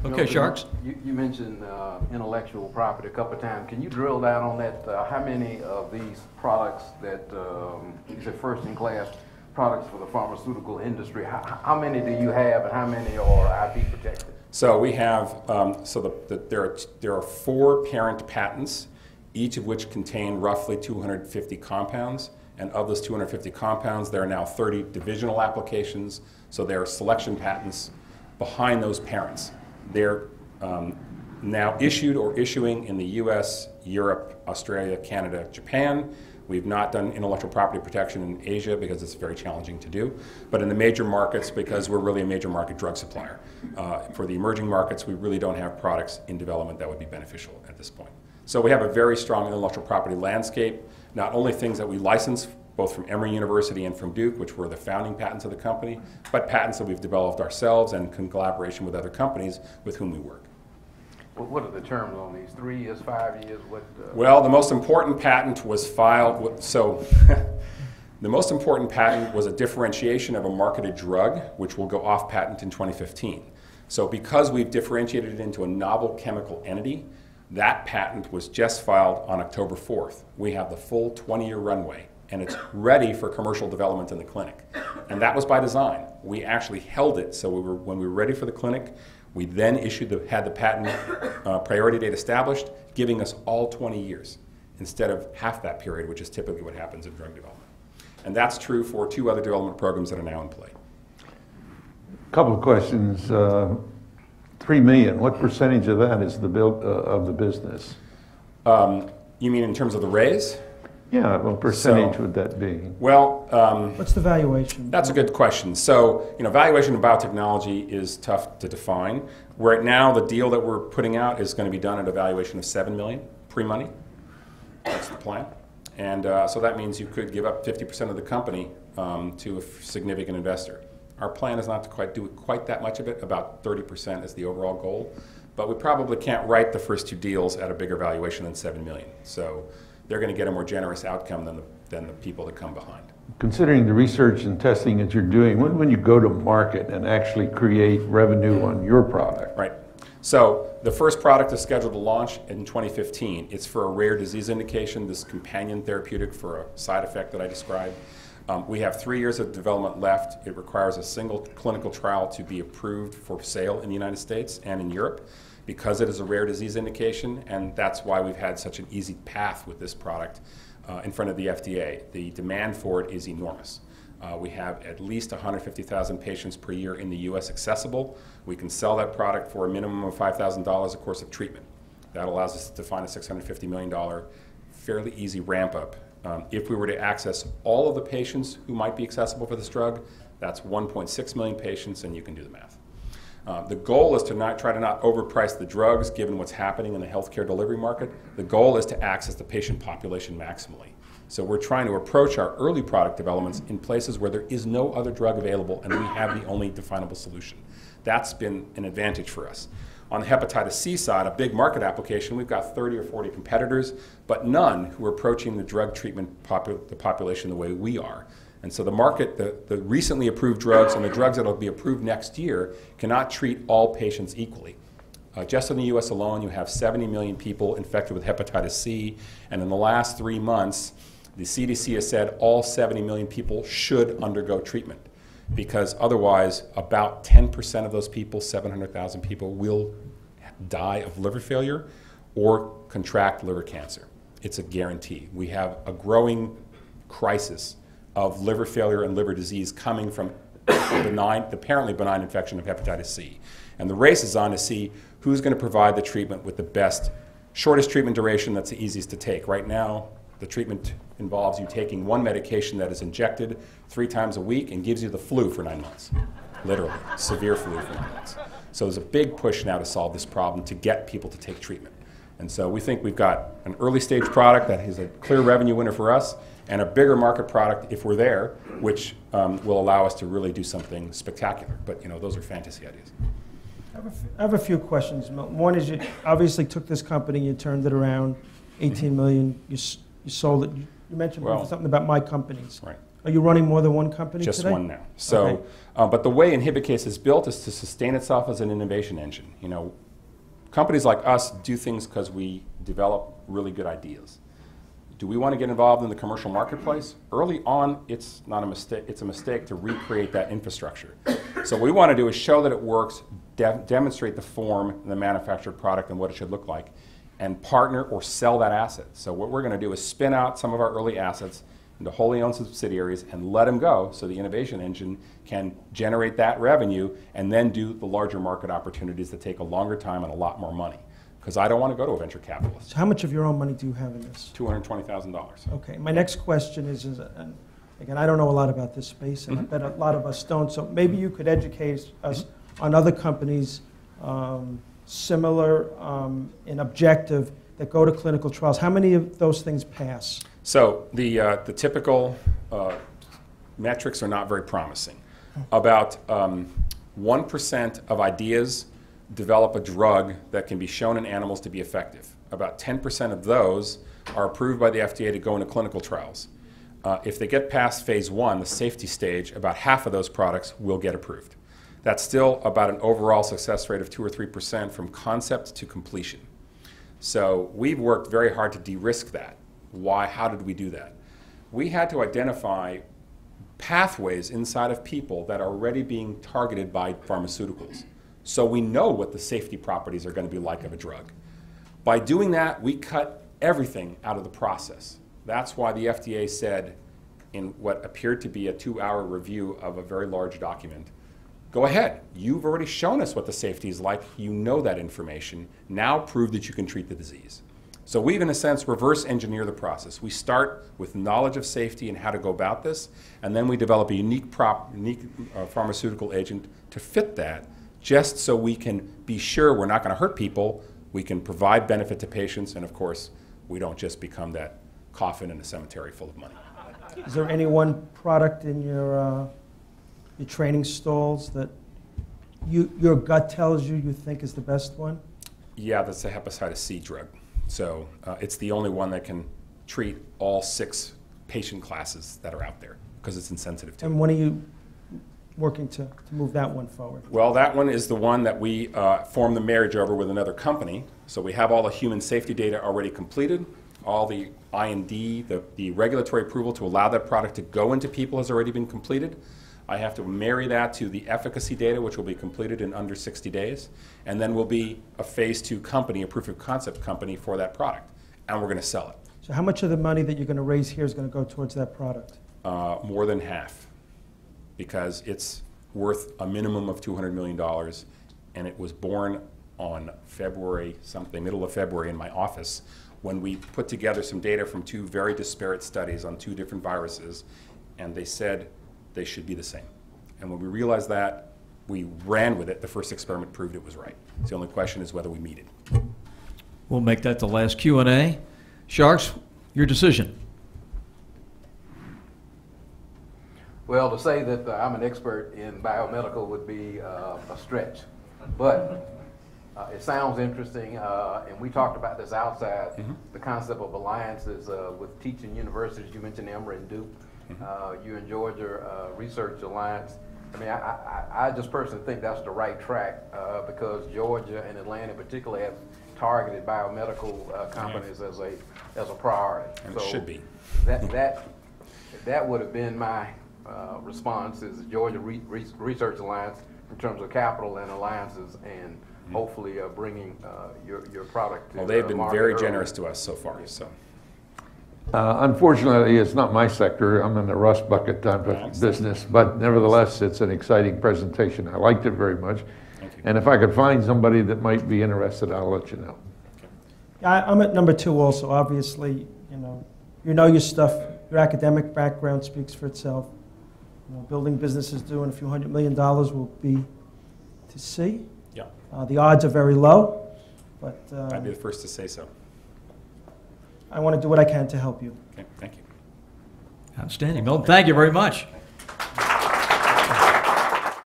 Okay, Sharks. You mentioned intellectual property a couple of times. Can you drill down on that? How many of these products that you said first-in-class products for the pharmaceutical industry, how many do you have and how many are IP protected? So we have, there are 4 parent patents, each of which contain roughly 250 compounds. And of those 250 compounds, there are now 30 divisional applications. So there are selection patents behind those parents. They're now issued or issuing in the US, Europe, Australia, Canada, Japan. We've not done intellectual property protection in Asia because it's very challenging to do. But in the major markets, because we're really a major market drug supplier. For the emerging markets, we really don't have products in development that would be beneficial at this point. So we have a very strong intellectual property landscape, not only things that we license, both from Emory University and from Duke, which were the founding patents of the company, but patents that we've developed ourselves and in collaboration with other companies with whom we work. What are the terms on these? 3 years, 5 years? Well, the most important patent was filed, the most important patent was a differentiation of a marketed drug, which will go off patent in 2015. So because we've differentiated it into a novel chemical entity, that patent was just filed on October 4th. We have the full 20-year runway, and it's ready for commercial development in the clinic. And that was by design. We actually held it, so when we were ready for the clinic, we then had the patent priority date established, giving us all 20 years instead of half that period, which is typically what happens in drug development. And that's true for 2 other development programs that are now in play. A couple of questions. $3 million, what percentage of that is of the business? You mean in terms of the raise? Yeah, what percentage would that be? Well, what's the valuation? That's a good question. So, valuation of biotechnology is tough to define. Right now, the deal that we're putting out is going to be done at a valuation of $7 million pre-money. That's the plan. And so that means you could give up 50% of the company to a significant investor. Our plan is not to do quite that much of it. About 30% is the overall goal. But we probably can't write the first 2 deals at a bigger valuation than $7 million. So they're going to get a more generous outcome than the people that come behind. Considering the research and testing that you're doing, when you go to market and actually create revenue on your product? Right. So the first product is scheduled to launch in 2015. It's for a rare disease indication, this companion therapeutic for a side effect that I described. We have 3 years of development left. It requires a single clinical trial to be approved for sale in the United States and in Europe, because it is a rare disease indication, and that's why we've had such an easy path with this product in front of the FDA. The demand for it is enormous. We have at least 150,000 patients per year in the US accessible. We can sell that product for a minimum of $5,000 a course of treatment. That allows us to find a $650 million fairly easy ramp up. If we were to access all of the patients who might be accessible for this drug, that's 1.6 million patients, and you can do the math. The goal is to try to not overprice the drugs given what's happening in the healthcare delivery market. The goal is to access the patient population maximally. So we're trying to approach our early product developments in places where there is no other drug available and we have the only definable solution. That's been an advantage for us. On the hepatitis C side, a big market application, we've got 30 or 40 competitors, but none who are approaching the drug treatment the population the way we are. And so the market, the recently approved drugs and the drugs that will be approved next year cannot treat all patients equally. Just in the US alone, you have 70 million people infected with hepatitis C, and in the last 3 months, the CDC has said all 70 million people should undergo treatment, because otherwise about 10% of those people, 700,000 people, will die of liver failure or contract liver cancer. It's a guarantee. We have a growing crisis of liver failure and liver disease coming from the apparently benign infection of hepatitis C. And the race is on to see who's going to provide the treatment with the best, shortest treatment duration that's the easiest to take. Right now, the treatment involves you taking one medication that is injected 3 times a week and gives you the flu for 9 months. Literally, severe flu for 9 months. So there's a big push now to solve this problem to get people to take treatment. And so we think we've got an early stage product that is a clear revenue winner for us, and a bigger market product if we're there, which will allow us to really do something spectacular. But those are fantasy ideas. I have a few questions. One is, you obviously took this company, you turned it around, 18 million, you sold it. You mentioned something about my companies. Right. Are you running more than one company Just today? one now. So, Okay. but the way Inhibikase is built is to sustain itself as an innovation engine. You know, companies like us do things because we develop really good ideas. Do we want to get involved in the commercial marketplace? Early on, it's not a mistake. It's a mistake to recreate that infrastructure. So what we want to do is show that it works, demonstrate the form, the manufactured product, and what it should look like, and partner or sell that asset. So what we're going to do is spin out some of our early assets into wholly owned subsidiaries and let them go so the innovation engine can generate that revenue and then do the larger market opportunities that take a longer time and a lot more money. Because I don't want to go to a venture capitalist. So how much of your own money do you have in this? $220,000. Okay, my next question is and again, I don't know a lot about this space, and I bet a lot of us don't, so maybe you could educate us on other companies similar in objective that go to clinical trials. How many of those things pass? So the typical metrics are not very promising. About 1% of ideas develop a drug that can be shown in animals to be effective. About 10% of those are approved by the FDA to go into clinical trials. If they get past phase 1, the safety stage, about half of those products will get approved. That's still about an overall success rate of 2 or 3% from concept to completion. So we've worked very hard to de-risk that. Why? How did we do that? We had to identify pathways inside of people that are already being targeted by pharmaceuticals. So we know what the safety properties are going to be like of a drug. By doing that, we cut everything out of the process. That's why the FDA said, in what appeared to be a 2-hour review of a very large document, go ahead. You've already shown us what the safety is like. You know that information. Now prove that you can treat the disease. So we've, in a sense, reverse engineer the process. We start with knowledge of safety and how to go about this, and then we develop a unique pharmaceutical agent to fit that, just so we can be sure we're not going to hurt people, we can provide benefit to patients, and of course, we don't just become that coffin in a cemetery full of money. Is there any one product in your training stalls that your gut tells you think is the best one? Yeah, that's the hepatitis C drug. So it's the only one that can treat all 6 patient classes that are out there because it's insensitive to it. And when are you working to move that one forward? Well, that one is the one that we formed the marriage over with another company. So we have all the human safety data already completed. All the IND, the regulatory approval to allow that product to go into people has already been completed. I have to marry that to the efficacy data, which will be completed in under 60 days. And then we'll be a phase 2 company, a proof of concept company for that product. And we're going to sell it. So how much of the money that you're going to raise here is going to go towards that product? More than half, because it's worth a minimum of $200 million. And it was born on middle of February in my office, when we put together some data from 2 very disparate studies on 2 different viruses, and they said they should be the same. And when we realized that, we ran with it. The first experiment proved it was right. The only question is whether we meet it. We'll make that the last Q&A. Sharks, your decision. Well, to say that I'm an expert in biomedical would be a stretch, but it sounds interesting, and we talked about this outside, the concept of alliances with teaching universities. You mentioned Emory and Duke. You and Georgia Research Alliance. I mean, I just personally think that's the right track because Georgia and Atlanta particularly have targeted biomedical companies as a priority. And so it should be. That would have been my response is the Georgia Research Alliance in terms of capital and alliances and hopefully bringing your product to Well, they've been very early. generous to us so far. So. Unfortunately, it's not my sector. I'm in the rust bucket type I of understand. business, but nevertheless, it's an exciting presentation. I liked it very much. Thank you. And if I could find somebody that might be interested, I'll let you know. I'm at number 2 also. Obviously, you know your stuff. Your academic background speaks for itself. Building businesses doing a few $100 million will be to see. Yeah, The odds are very low, but I'd be the first to say so. I want to do what I can to help you. Okay, thank you. Outstanding. Milton, thank you very much.